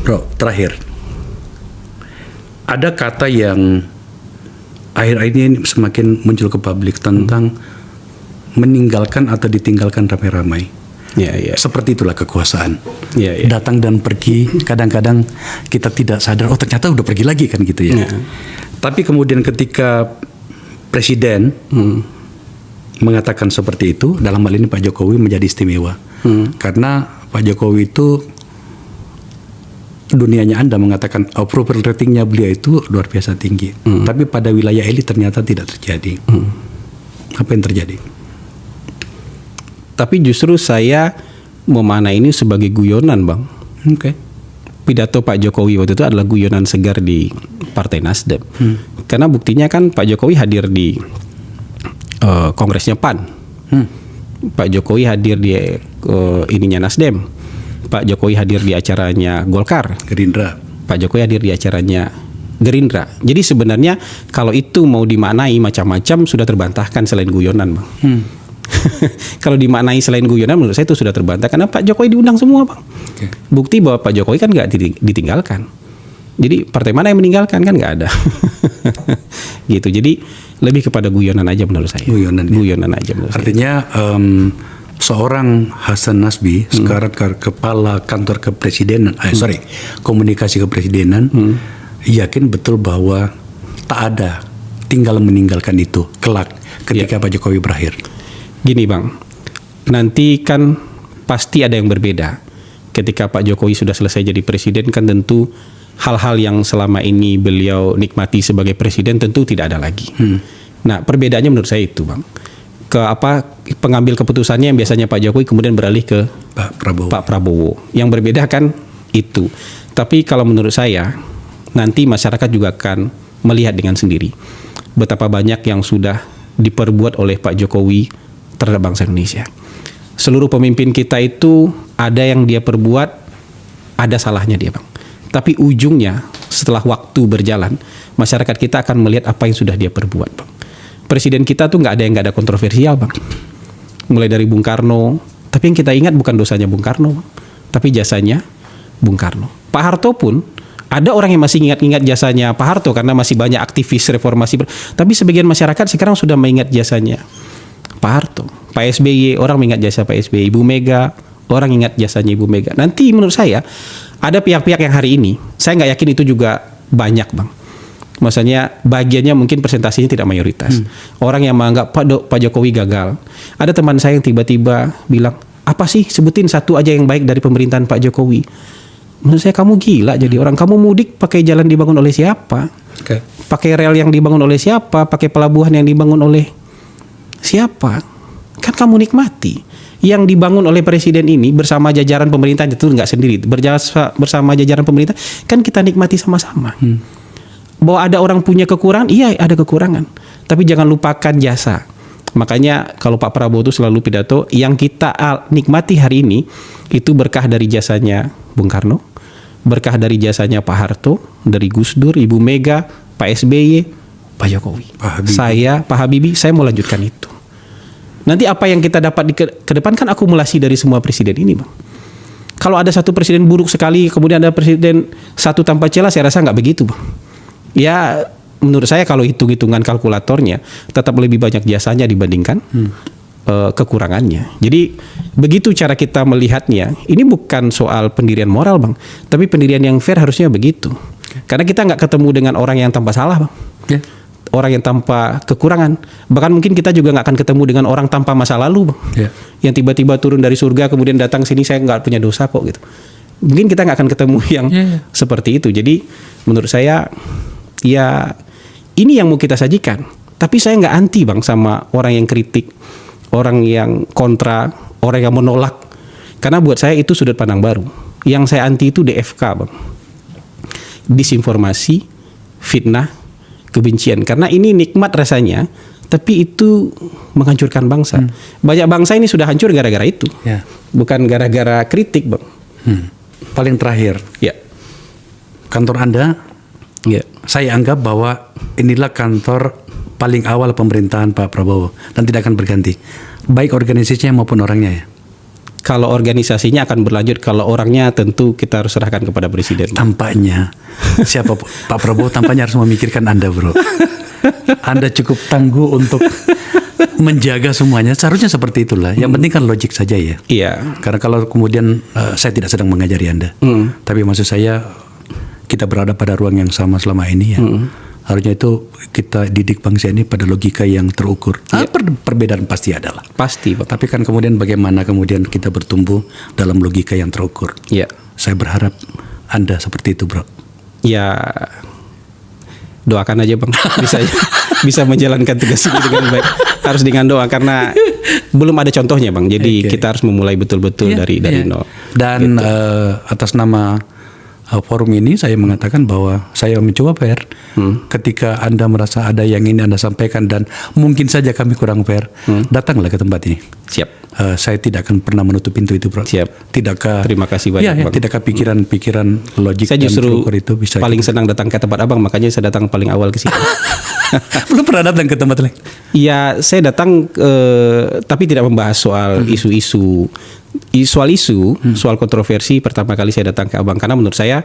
Bro, terakhir. Ada kata yang akhir-akhir ini semakin muncul ke publik tentang meninggalkan atau ditinggalkan ramai-ramai. Seperti itulah kekuasaan. Datang dan pergi, kadang-kadang kita tidak sadar, oh ternyata udah pergi lagi kan gitu ya. Tapi kemudian ketika Presiden mengatakan seperti itu, dalam hal ini Pak Jokowi menjadi istimewa. Karena Pak Jokowi itu, dunianya Anda mengatakan approval ratingnya beliau itu luar biasa tinggi. Tapi pada wilayah elit ternyata tidak terjadi. Apa yang terjadi? Tapi justru saya memaknai ini sebagai guyonan, Bang. Pidato Pak Jokowi waktu itu adalah guyonan segar di Partai Nasdem. Karena buktinya kan Pak Jokowi hadir di kongresnya PAN. Pak Jokowi hadir di ininya Nasdem. Pak Jokowi hadir di acaranya Golkar. Gerindra. Pak Jokowi hadir di acaranya Gerindra. Jadi sebenarnya kalau itu mau dimaknai macam-macam sudah terbantahkan selain guyonan, Bang. Kalau dimaknai selain guyonan menurut saya itu sudah terbantah karena Pak Jokowi diundang semua, Bang. Bukti bahwa Pak Jokowi kan nggak ditinggalkan. Jadi partai mana yang meninggalkan kan nggak ada. Gitu. Jadi lebih kepada guyonan aja menurut saya. Guyonan aja menurut Artinya seorang Hasan Nasbi sekarang kepala kantor kepresidenan, komunikasi kepresidenan, yakin betul bahwa tak ada tinggal meninggalkan itu kelak ketika Pak Jokowi berakhir. Gini, Bang, nanti kan pasti ada yang berbeda. Ketika Pak Jokowi sudah selesai jadi presiden kan tentu hal-hal yang selama ini beliau nikmati sebagai presiden tentu tidak ada lagi. Nah, perbedaannya menurut saya itu, Bang. Pengambil keputusannya yang biasanya Pak Jokowi kemudian beralih ke Pak Prabowo. Yang berbeda kan itu. Tapi kalau menurut saya nanti masyarakat juga akan melihat dengan sendiri betapa banyak yang sudah diperbuat oleh Pak Jokowi terhadap bangsa Indonesia. Seluruh pemimpin kita itu ada yang dia perbuat, ada salahnya dia, Bang. Tapi ujungnya setelah waktu berjalan, masyarakat kita akan melihat apa yang sudah dia perbuat, Bang. Presiden kita tuh nggak ada kontroversial, Bang. Mulai dari Bung Karno, tapi yang kita ingat bukan dosanya Bung Karno, Bang, tapi jasanya Bung Karno. Pak Harto pun ada orang yang masih ingat jasanya Pak Harto karena masih banyak aktivis reformasi. Tapi sebagian masyarakat sekarang sudah mengingat jasanya Pak Harto. Pak SBY, orang mengingat jasa Pak SBY. Ibu Mega, orang ingat jasanya Ibu Mega. Nanti menurut saya ada pihak-pihak yang hari ini, saya nggak yakin itu juga banyak, Bang. Maksudnya bagiannya mungkin presentasinya tidak mayoritas. Orang yang menganggap Pak Jokowi gagal. Ada teman saya yang tiba-tiba bilang, apa sih sebutin satu aja yang baik dari pemerintahan Pak Jokowi. Menurut saya kamu gila jadi orang. Kamu mudik pakai jalan dibangun oleh siapa? Pakai rel yang dibangun oleh siapa? Pakai pelabuhan yang dibangun oleh siapa? Kan kamu nikmati. Yang dibangun oleh presiden ini bersama jajaran pemerintah itu nggak sendiri. Bersama jajaran pemerintah kan kita nikmati sama-sama. Bahwa ada orang punya kekurangan, iya ada kekurangan. Tapi jangan lupakan jasa. Makanya kalau Pak Prabowo itu selalu pidato, yang kita nikmati hari ini itu berkah dari jasanya Bung Karno, berkah dari jasanya Pak Harto, dari Gus Dur, Ibu Mega, Pak SBY, Pak Jokowi. Pak Habibie, saya mau lanjutkan itu. Nanti apa yang kita dapat ke depan kan akumulasi dari semua presiden ini, Bang. Kalau ada satu presiden buruk sekali, kemudian ada presiden satu tanpa celah, saya rasa nggak begitu, Bang. Ya, menurut saya kalau hitung-hitungan kalkulatornya tetap lebih banyak jasanya dibandingkan kekurangannya. Jadi begitu cara kita melihatnya. Ini bukan soal pendirian moral, Bang, tapi pendirian yang fair harusnya begitu. Karena kita nggak ketemu dengan orang yang tanpa salah, Bang. Orang yang tanpa kekurangan. Bahkan mungkin kita juga nggak akan ketemu dengan orang tanpa masa lalu, Bang. Yang tiba-tiba turun dari surga kemudian datang sini, saya nggak punya dosa kok gitu. Mungkin kita nggak akan ketemu yang seperti itu. Jadi menurut saya ya ini yang mau kita sajikan. Tapi saya nggak anti, Bang, sama orang yang kritik, orang yang kontra, orang yang menolak. Karena buat saya itu sudut pandang baru. Yang saya anti itu DFK, Bang. Disinformasi, fitnah, kebencian. Karena ini nikmat rasanya, tapi itu menghancurkan bangsa. Banyak bangsa ini sudah hancur gara-gara itu. Bukan gara-gara kritik, Bang. Paling terakhir, kantor Anda, saya anggap bahwa inilah kantor paling awal pemerintahan Pak Prabowo dan tidak akan berganti, baik organisasinya maupun orangnya, ya. Kalau organisasinya akan berlanjut, kalau orangnya tentu kita harus serahkan kepada presiden. Tampaknya siapa Pak Prabowo tampaknya harus memikirkan Anda, bro. Anda cukup tangguh untuk menjaga semuanya. Seharusnya seperti itulah. Yang penting kan logik saja ya. Iya. Karena kalau kemudian saya tidak sedang mengajari Anda, tapi maksud saya kita berada pada ruang yang sama selama ini ya. Harusnya itu kita didik bangsa ini pada logika yang terukur. Perbedaan pasti adalah. Pasti, Pak. Tapi kan kemudian bagaimana kemudian kita bertumbuh dalam logika yang terukur. Iya. Saya berharap Anda seperti itu, bro. Ya, doakan aja, Bang. Bisa menjalankan tugas ini dengan baik. Harus dengan doa karena belum ada contohnya, Bang. Jadi kita harus memulai betul-betul dari nol. Dan gitu. Atas nama forum ini saya mengatakan bahwa saya mencoba fair. Ketika Anda merasa ada yang ingin Anda sampaikan dan mungkin saja kami kurang fair, datanglah ke tempat ini. Siap. Saya tidak akan pernah menutup pintu itu, bro. Siap. Tidakkah? Terima kasih banyak, Bang. Tidakkah pikiran logik saya justru dan itu bisa paling senang datang ke tempat Abang, makanya saya datang paling awal ke sini. Belum pernah datang ke tempat lain? Iya, saya datang tapi tidak membahas soal isu-isu. Soal kontroversi pertama kali saya datang ke Abang karena menurut saya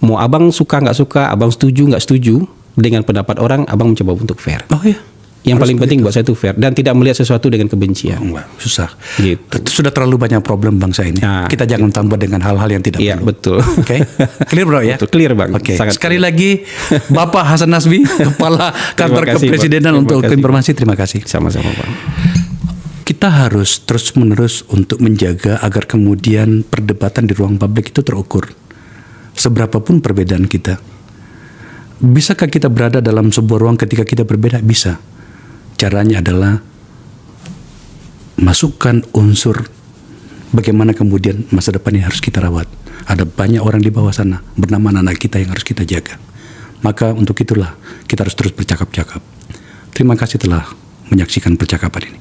mau Abang suka nggak suka, Abang setuju nggak setuju dengan pendapat orang, Abang mencoba untuk fair. Oh iya. Yang paling penting buat saya itu fair dan tidak melihat sesuatu dengan kebencian. Susah. Gitu. Sudah terlalu banyak problem bangsa ini. Nah, kita jangan tambah dengan hal-hal yang tidak iya, perlu. Betul. Oke. Clear, bro ya? Betul, clear, Bang. Oke. Sangat Sekali clear. lagi Bapak Hasan Nasbi, Kepala Kantor kasih, Kepresidenan Bang. untuk Terima kasih. informasi. Terima kasih. Sama-sama, Bang. Kita harus terus-menerus untuk menjaga agar kemudian perdebatan di ruang publik itu terukur. Seberapapun perbedaan kita. Bisakah kita berada dalam sebuah ruang ketika kita berbeda? Bisa. Caranya adalah masukkan unsur bagaimana kemudian masa depan ini harus kita rawat. Ada banyak orang di bawah sana bernama anak kita yang harus kita jaga. Maka untuk itulah kita harus terus bercakap-cakap. Terima kasih telah menyaksikan percakapan ini.